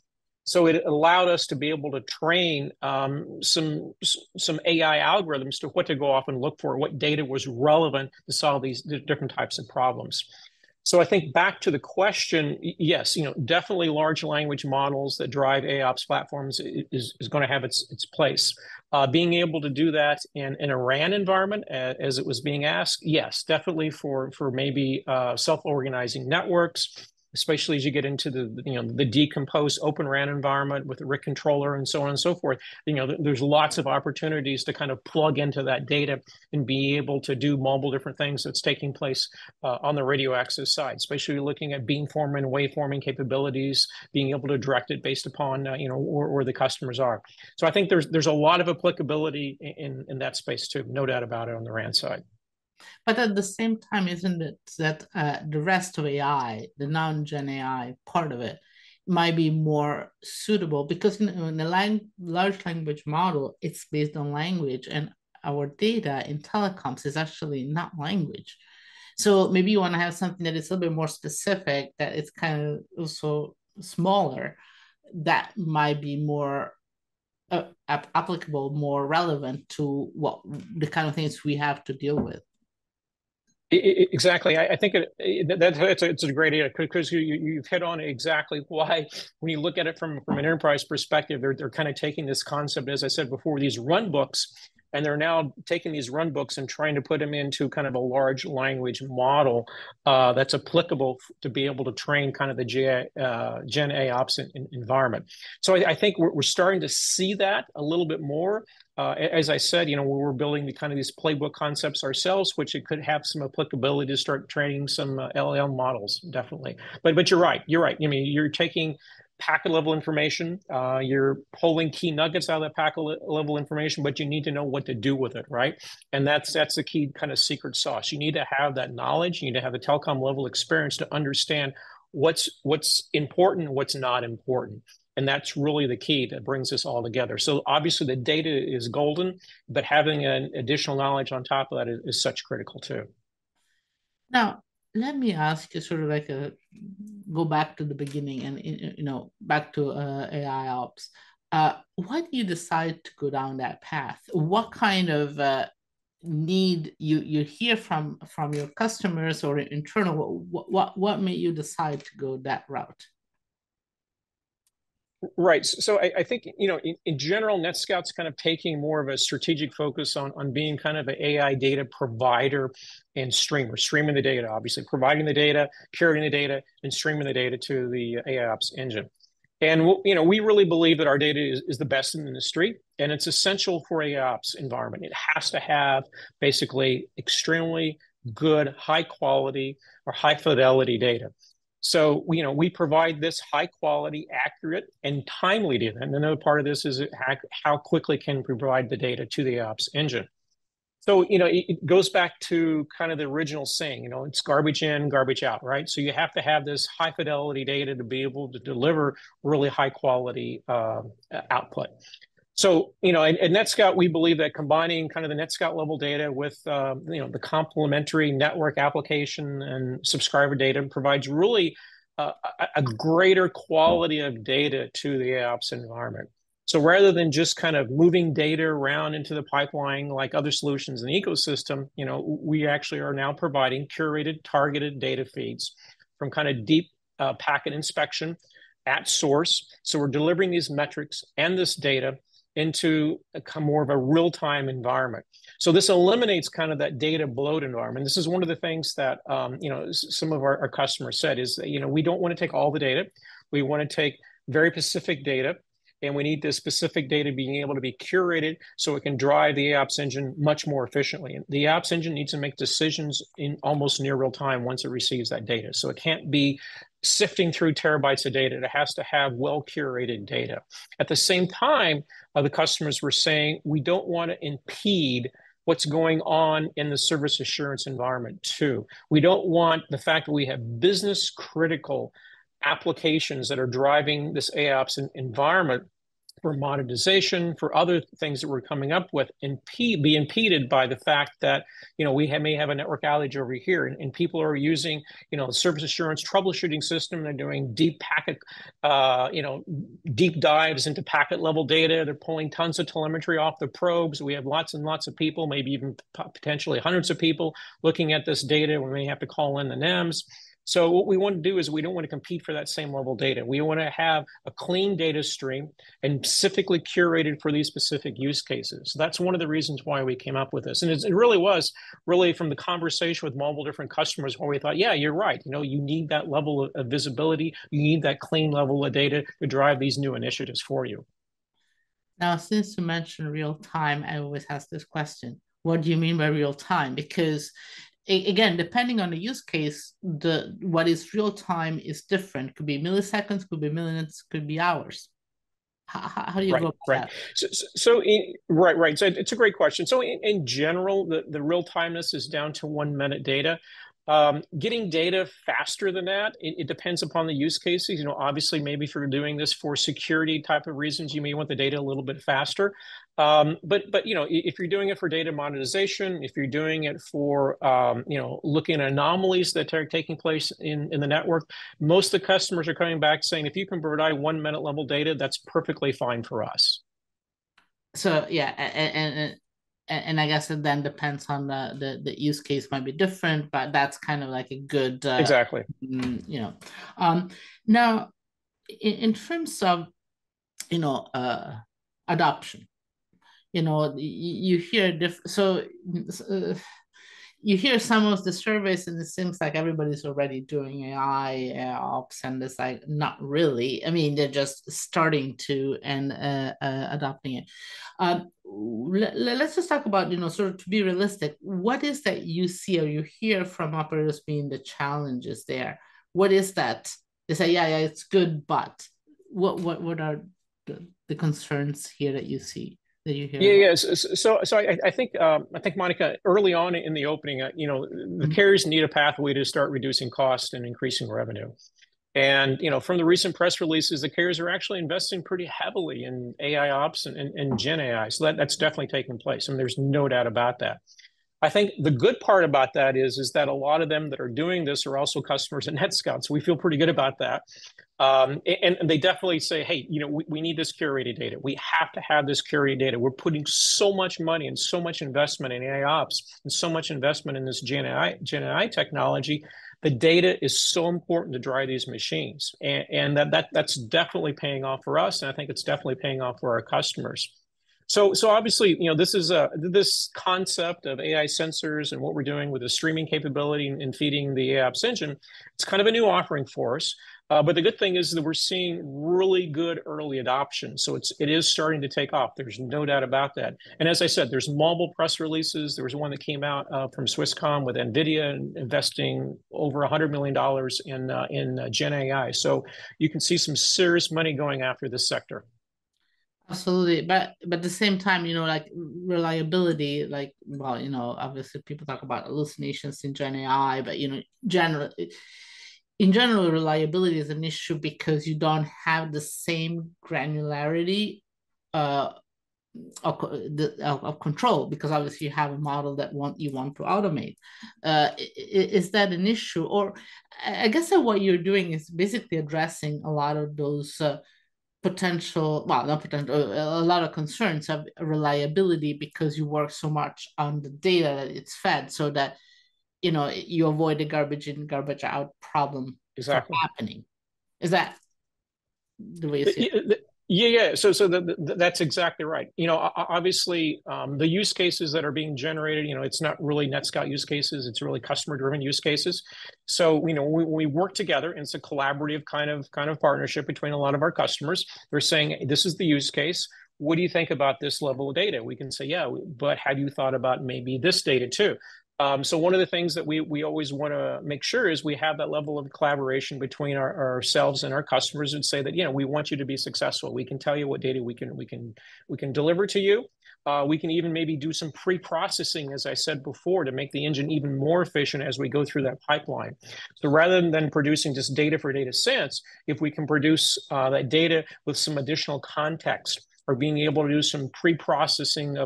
So it allowed us to be able to train some AI algorithms to what to go off and look for, what data was relevant to solve these different types of problems. So I think back to the question, yes, definitely large language models that drive AIOps platforms is going to have its place. Being able to do that in a RAN environment, as it was being asked, yes, definitely for maybe self-organizing networks, especially as you get into the decomposed Open RAN environment with the RIC controller and so on and so forth. There's lots of opportunities to kind of plug into that data and be able to do multiple different things that's taking place on the radio access side, especially looking at beamforming and waveforming capabilities, being able to direct it based upon where the customers are. So I think there's a lot of applicability in that space too, no doubt about it on the RAN side. But at the same time, isn't it that the rest of AI, the non-gen AI part of it, might be more suitable because in a large language model, it's based on language, and our data in telecoms is actually not language. So maybe you want to have something that is a little bit more specific, that it's kind of also smaller, that might be more applicable, more relevant to what the kind of things we have to deal with. Exactly. I think it's a great idea because you've hit on exactly why when you look at it from an enterprise perspective, they're kind of taking this concept, as I said before, these run books, and they're now taking these run books and trying to put them into kind of a large language model that's applicable to be able to train kind of the Gen AIOps environment. So I think we're starting to see that a little bit more. As I said, we're building the kind of these playbook concepts ourselves, which it could have some applicability to start training some LLM models, definitely. But you're right. I mean, you're taking packet level information, you're pulling key nuggets out of that packet level information, but you need to know what to do with it, right? And that's the key kind of secret sauce. You need to have that knowledge. You need to have the telecom level experience to understand what's important, what's not important. And that's really the key that brings this all together. So obviously the data is golden, but having an additional knowledge on top of that is such critical too. Now, let me ask you sort of like go back to the beginning and back to AI ops. Why do you decide to go down that path? What kind of need you hear from your customers or internal? What made you decide to go that route? Right. So I think, in general, NETSCOUT's kind of taking more of a strategic focus on being kind of an AI data provider and streamer, streaming the data, obviously, providing the data, curating the data, and streaming the data to the AIOps engine. And, we really believe that our data is the best in the industry, and it's essential for AIOps environment. It has to have basically extremely good, high quality or high fidelity data. So, we provide this high quality, accurate, and timely data. And another part of this is how quickly can we provide the data to the ops engine. So, it goes back to kind of the original saying, it's garbage in, garbage out, right? So you have to have this high fidelity data to be able to deliver really high quality output. So, at NETSCOUT, we believe that combining kind of the NETSCOUT level data with, the complementary network application and subscriber data provides really a greater quality of data to the AIOps environment. So rather than just kind of moving data around into the pipeline like other solutions in the ecosystem, we actually are now providing curated, targeted data feeds from kind of deep packet inspection at source. So we're delivering these metrics and this data into more of a real-time environment. So this eliminates kind of that data bloat environment. This is one of the things that some of our customers said is that, we don't want to take all the data. We want to take very specific data, and we need this specific data being able to be curated so it can drive the AIOps engine much more efficiently. And the AIOps engine needs to make decisions in almost near real time once it receives that data. So it can't be sifting through terabytes of data. It has to have well-curated data. At the same time, the customers were saying, we don't want to impede what's going on in the service assurance environment too. We don't want the fact that we have business critical applications that are driving this AIOps environment for monetization, for other things that we're coming up with, be impeded by the fact that we may have a network outage over here, and people are using the service assurance troubleshooting system. They're doing deep packet, deep dives into packet level data. They're pulling tons of telemetry off the probes. We have lots and lots of people, maybe even potentially hundreds of people looking at this data. We may have to call in the NEMs. So what we want to do is we don't want to compete for that same level data. We want to have a clean data stream and specifically curated for these specific use cases. So that's one of the reasons why we came up with this. And it really was from the conversation with multiple different customers where we thought, yeah, you're right. You need that level of visibility. You need that clean level of data to drive these new initiatives for you. Now, since you mentioned real time, I always ask this question. What do you mean by real time? Because again, depending on the use case, what is real time is different. Could be milliseconds, could be minutes, could be hours. How do you go about that? Right. So it's a great question. So in general, the real timeness is down to 1 minute data. Getting data faster than that, it depends upon the use cases. Obviously, maybe if you're doing this for security type of reasons, you may want the data a little bit faster. But if you're doing it for data monetization, if you're doing it for looking at anomalies that are taking place in the network, most of the customers are coming back saying, if you can provide 1 minute level data, that's perfectly fine for us. So yeah, and I guess it then depends on the use case might be different, but that's kind of like a good exactly. Now in terms of adoption, you hear you hear some of the surveys and it seems like everybody's already doing AI ops, and it's like not really. I mean, they're just starting to and adopting it. Let's just talk about, sort of to be realistic, what is that you see or you hear from operators being the challenges there? What is that? They say, yeah, it's good, but what are the concerns here that you see? That you hear yeah. So I think Monica, early on in the opening, the carriers need a pathway to start reducing cost and increasing revenue. And from the recent press releases, the carriers are actually investing pretty heavily in AI ops and Gen AI. So that's definitely taking place. I mean, there's no doubt about that. I think the good part about that is that a lot of them that are doing this are also customers at NETSCOUT. So we feel pretty good about that. And they definitely say, hey, we need this curated data. We have to have this curated data. We're putting so much money and so much investment in AI ops and so much investment in this Gen AI technology. The data is so important to drive these machines. And that's definitely paying off for us. And I think it's definitely paying off for our customers. So obviously, this is this concept of AI sensors and what we're doing with the streaming capability and feeding the AIOps engine. It's kind of a new offering for us. But the good thing is that we're seeing really good early adoption. So it is starting to take off. There's no doubt about that. And as I said, there's multiple press releases. There was one that came out from Swisscom with NVIDIA investing over $100 million in Gen AI. So you can see some serious money going after this sector. Absolutely, but at the same time, like reliability, like, well, obviously people talk about hallucinations in Gen AI, but in general, reliability is an issue because you don't have the same granularity of control, because obviously you have a model that you want to automate. Is that an issue? Or I guess that what you're doing is basically addressing a lot of those a lot of concerns of reliability, because you work so much on the data that it's fed, so that you avoid the garbage in, garbage out problem exactly from happening. Is that the way you see it? Yeah. So that's exactly right. Obviously, the use cases that are being generated, it's not really NETSCOUT use cases. It's really customer-driven use cases. So, we work together, and it's a collaborative kind of partnership between a lot of our customers. They're saying, this is the use case. What do you think about this level of data? We can say, yeah, but have you thought about maybe this data too? So one of the things that we always want to make sure is we have that level of collaboration between ourselves and our customers, and say that, we want you to be successful. We can tell you what data we can deliver to you. We can even maybe do some pre-processing, as I said before, to make the engine even more efficient as we go through that pipeline. So rather than producing just data for data sense, if we can produce that data with some additional context, or being able to do some pre-processing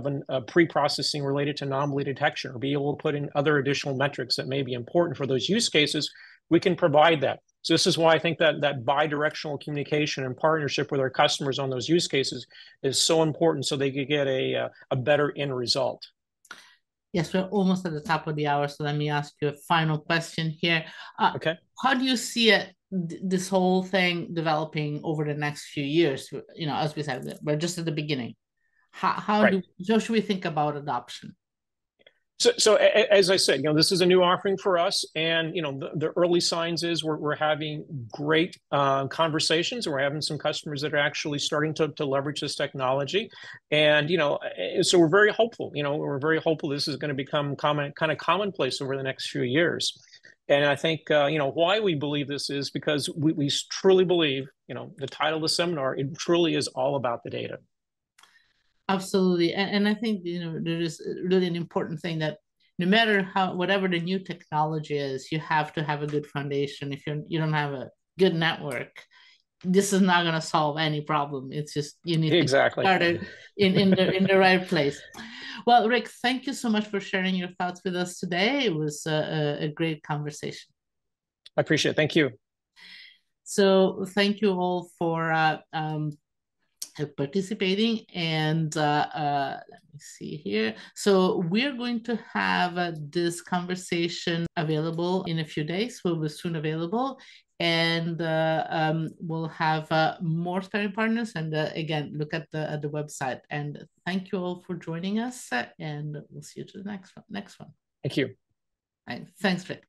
related to anomaly detection, or be able to put in other additional metrics that may be important for those use cases, we can provide that. So this is why I think that bi-directional communication and partnership with our customers on those use cases is so important, so they could get a better end result. Yes, we're almost at the top of the hour, so let me ask you a final question here. Okay. How do you see it, this whole thing developing over the next few years? As we said, we're just at the beginning. How should we think about adoption? So as I said, this is a new offering for us, and the early signs is we're having great conversations. We're having some customers that are actually starting to leverage this technology, and so we're very hopeful. We're very hopeful this is going to become commonplace over the next few years. And I think why we believe this is because we truly believe, the title of the seminar, it truly is all about the data. Absolutely. And I think, there is really an important thing that no matter whatever the new technology is, you have to have a good foundation. If you don't have a good network, this is not going to solve any problem. It's just, you need to start it in the right place. Well, Rick, thank you so much for sharing your thoughts with us today. It was a great conversation. I appreciate it. Thank you. So thank you all for participating, and let me see here. So we're going to have this conversation available in a few days. Will be soon available, and we'll have more sparring partners. And again, look at the website. And thank you all for joining us, and we'll see you to the next one. Thank you. All right. Thanks, Rick.